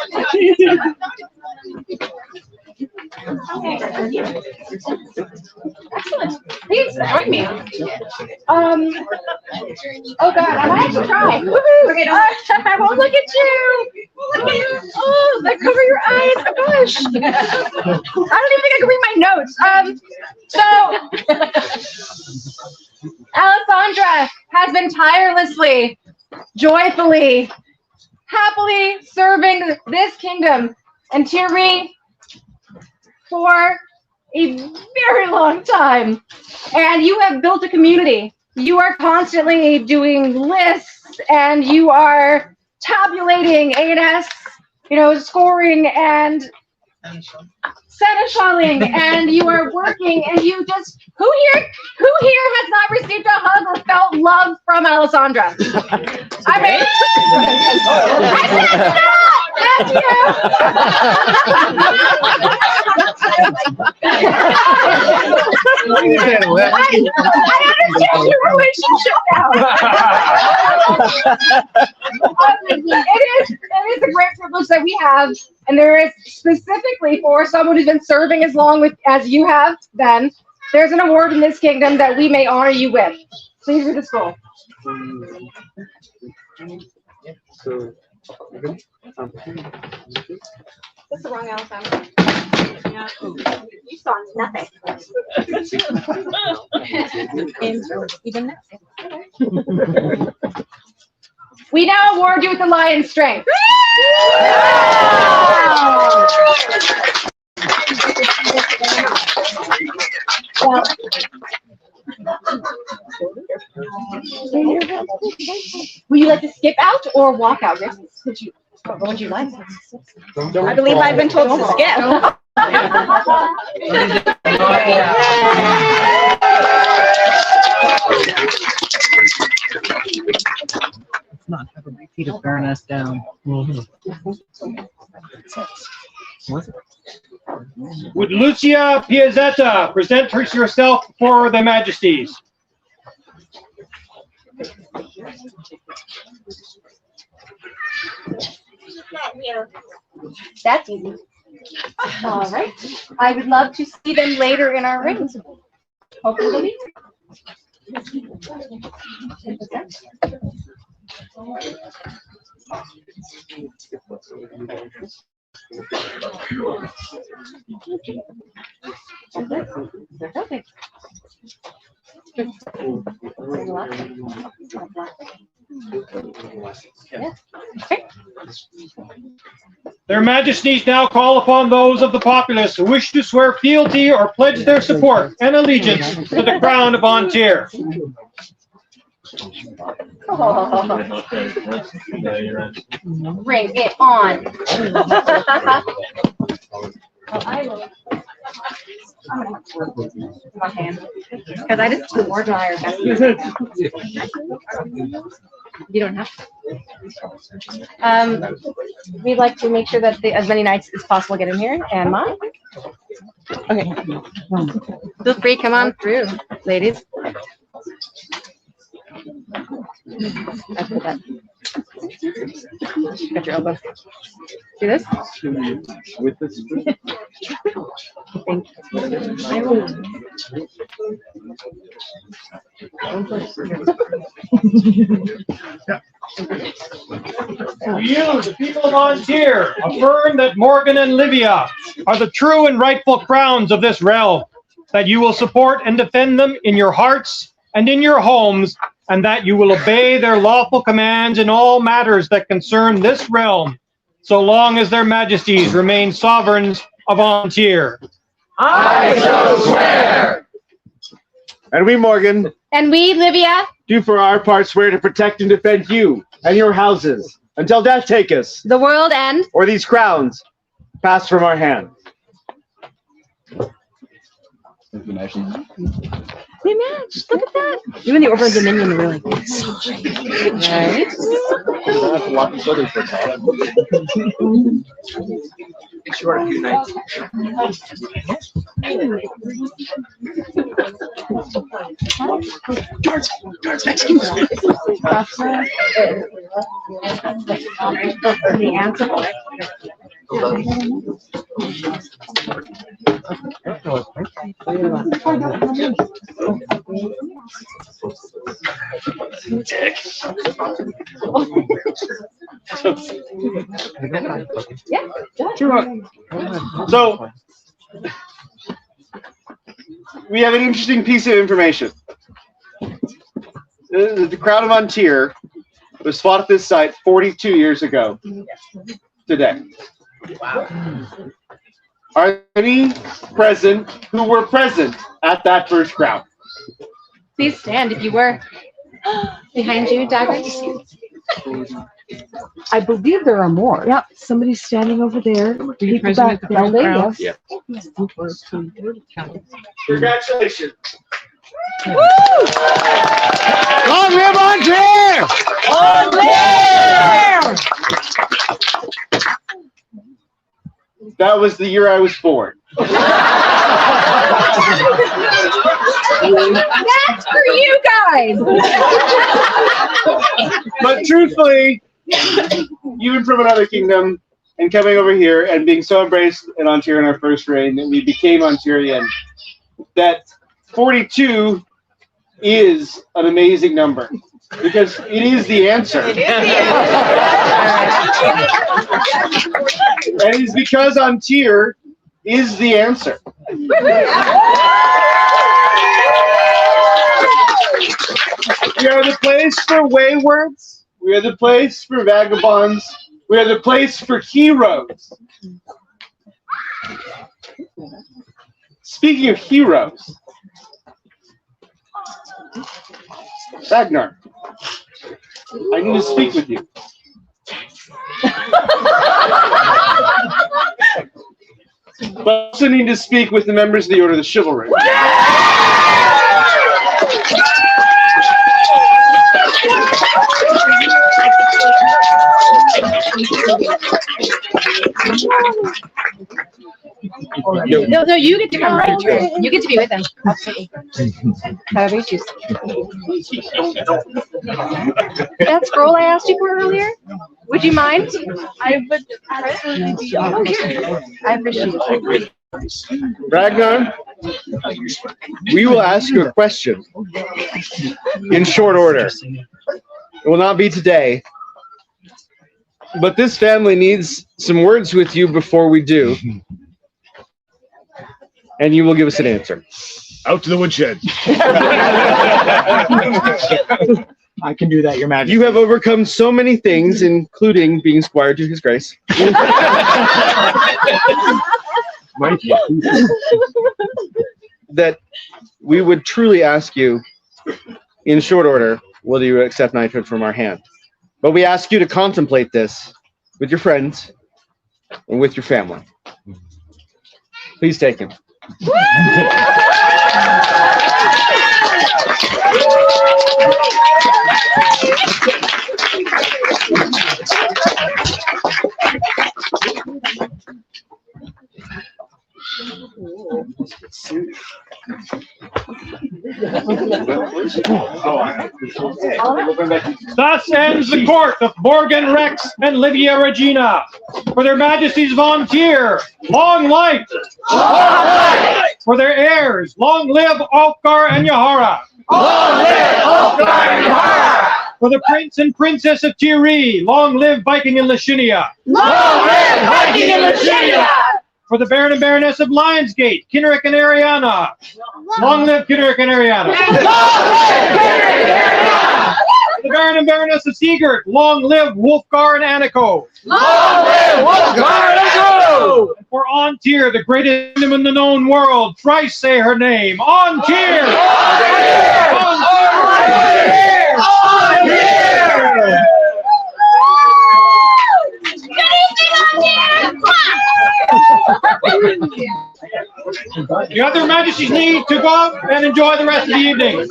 Excellent. Please join me. Oh God, I might have to try. Okay, I won't look at you. Look at you. Oh, that cover your eyes. Oh gosh. I don't even think I can read my notes. So Alessandra has been tirelessly, joyfully, happily serving this kingdom and Thierry for a very long time. And you have built a community. You are constantly doing lists and you are tabulating A&S, scoring and senechaling, and you are working, and you just, who here has not received a hug or felt love from Alessandra? I mean, I said stop! That's you! I understand your relationship now. It is a great privilege that we have, and there is specifically for someone who's been serving as long as you have been, there's an award in this kingdom that we may honor you with. Please read the scroll. That's the wrong Alessandra. Yeah. You saw nothing. Even we now award you with the lion's strength. Well, would you like to skip out or walk out? What would you like? I believe I've been told to skip. Not have a repeat of bearing us down. Would Lucia Piazzetta present herself before the Majesties? That's easy. All right. I would love to see them later in our rings. Hopefully. Okay. Their Majesties now call upon those of the populace who wish to swear fealty or pledge their support and allegiance to the crown of Antir. Bring it on. I will. My hand. Because I just put more dryer back. You don't have to. We'd like to make sure that as many knights as possible get in here. And mine. Okay. Feel free, come on through, ladies. I put that. Got your elbow. Do this. With this. Thank You, the people of Antir, affirm that Morgan and Livia are the true and rightful crowns of this realm, that you will support and defend them in your hearts and in your homes, and that you will obey their lawful commands in all matters that concern this realm, so long as their majesties remain sovereigns of Antir. I so swear. And we, Morgan, and we, Livia, do for our part swear to protect and defend you and your houses until death take us, the world end, or these crowns pass from our hands. They match. Look at that. You and the Over Dominion were like, right? The answer. So, we have an interesting piece of information. The Crown of Montier was fought at this site 42 years ago today. Are there any present who were present at that first crown? Please stand if you were. Behind you, Dagger. I believe there are more. Yep, somebody's standing over there. People back down there. Yes. Congratulations. Long live Montier! Long live! That was the year I was born. That's for you guys. But truthfully, even from another kingdom and coming over here and being so embraced in Ontario in our first reign that we became Ontarian, that 42 is an amazing number because it is the answer. It is the answer. And it's because Ontario is the answer. We are the place for waywards. We are the place for vagabonds. We are the place for heroes. Speaking of heroes, Ragnar, I need to speak with you. But I also need to speak with the members of the Order of the Chivalry. No, you get to come right through. You get to be with them. However you choose. That scroll I asked you for earlier, would you mind? I would absolutely be. I appreciate it. Ragnar, we will ask you a question in short order. It will not be today, but this family needs some words with you before we do, and you will give us an answer. Out to the woodshed. I can do that, Your Majesty. You have overcome so many things, including being squire to His Grace. That we would truly ask you, in short order, will you accept knighthood from our hand? But we ask you to contemplate this with your friends and with your family. Please take him. Thus ends the court of Morgan Rex and Livia Regina. For their majesties Vontier, long life! Long life! For their heirs, long live Ulfgar and Yahara. Long live Ulfgar and Yahara! For the prince and princess of Tiri, long live Viking and Lashinia. Long live Viking and Lashinia! For the Baron and Baroness of Lionsgate, Kinrick and Ariana. Long live Kinrick and Ariana. Long live Kinrick and Ariana! For the Baron and Baroness of Sigurd, long live Wulfgar and Aniko. Long live Wulfgar and Aniko! And for Ontir, the greatest kingdom in the known world, thrice say her name. Ontir! Ontir! Ontir! Ontir! The other majesties need to go out and enjoy the rest of the evening.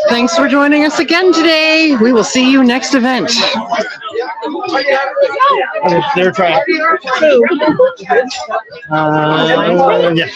Thanks for joining us again today. We will see you next event. They're trying. Yeah.